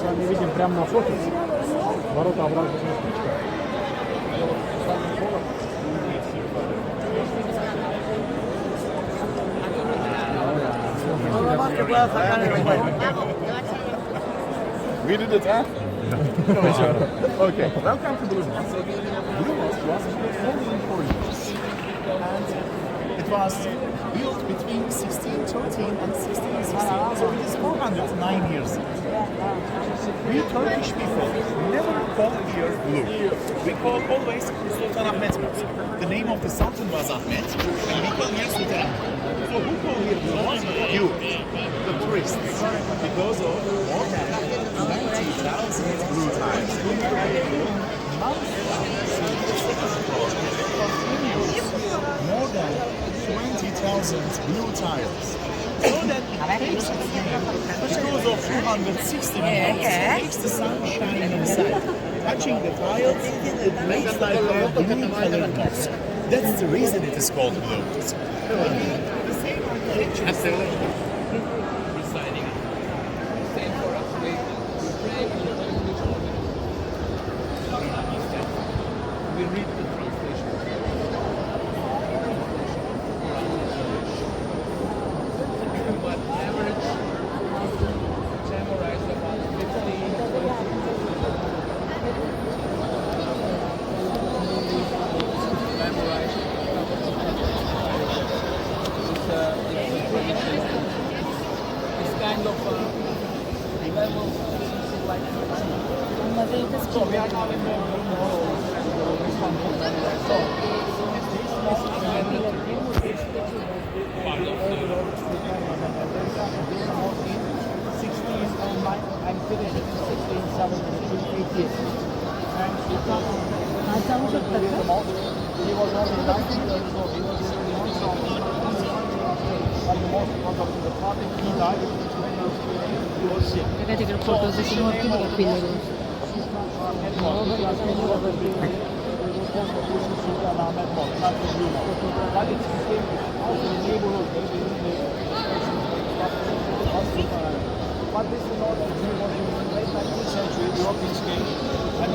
вами видим прямо на фото воротообразная спичка. We did it, huh? Okay, welcome to Blue Mosque. Blue Mosque was built only in 4 years. And it was built between 1613 and 1616, so it is 409 years old. We Turkish people never call here blue. We call always Sultan Ahmed Mosque. The name of the Sultan was Ahmed, and we call here Sultan. So who call here blue? You, the tourists, because of more than 20,000 blue tiles. More than 20,000 blue tiles. So that takes its name because of 260 minutes, makes the sun shine inside. Touching the tiles, it makes like a blue colored mosque. That's the reason it is called blue. The same architecture. We read the translation. But average samurais about 15, 20 samurais. It's kind of level like so we are having more I'm finished in 16, 17, 8 years. And Sultan the mosque, he was only 19 years old. He was in the only when the mosque was up to the party, he died. He was sick. Sultan Ahmed Mosque, not the Blue Mosque. But it's the same also the neighborhood. But this is not the Blue Mosque. In the late 19th century, the Europeans came and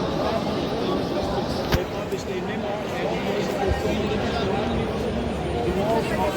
they published a memo and the walls of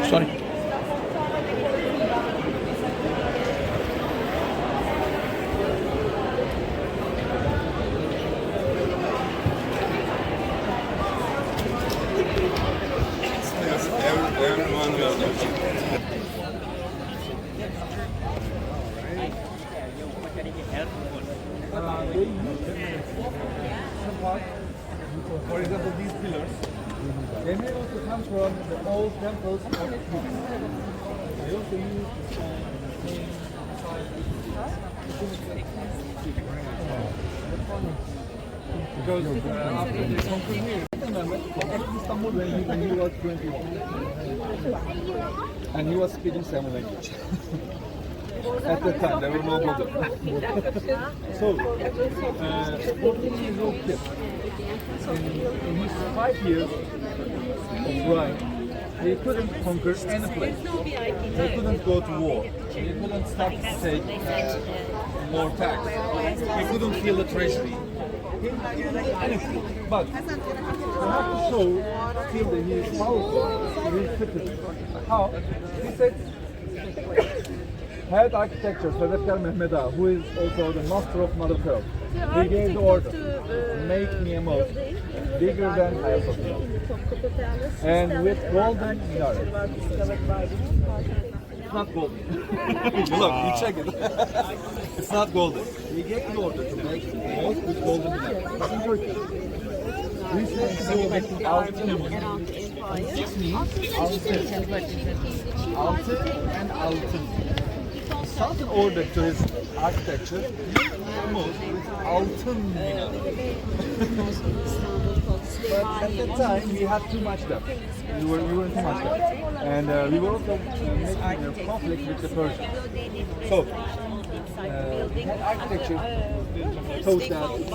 Sorry. Everyone will do. For example, these pillars, they may also come from the old temples of Greece. They also use the same because after the conquering Istanbul when he was 21, and he was speaking 7 languages. At the time, there were no models. So, 14 years old kid, in his 5 years of ride, he couldn't conquer any place. He couldn't go to war. He couldn't start to take more tax. He couldn't fill the treasury. He couldn't do anything. But you have to show still that he is powerful to his citizens. How? He said, Head architecture, Sultan Ahmed I, who is also the master of Mother Pearl. He gave the order, make me a mosque bigger than Hagia Sophia. And with golden minaret. It's not golden. Look, you check it. It's not golden. He gave the order to make a mosque with golden minaret. It's in Turkey. We say with altın. Six means altın and altın. Sultan ordered to his architecture, a mosque with altın minaret. But at that time, we had too much debt. We were in too much debt. And we were also making a conflict with the Persians. So, architecture thought that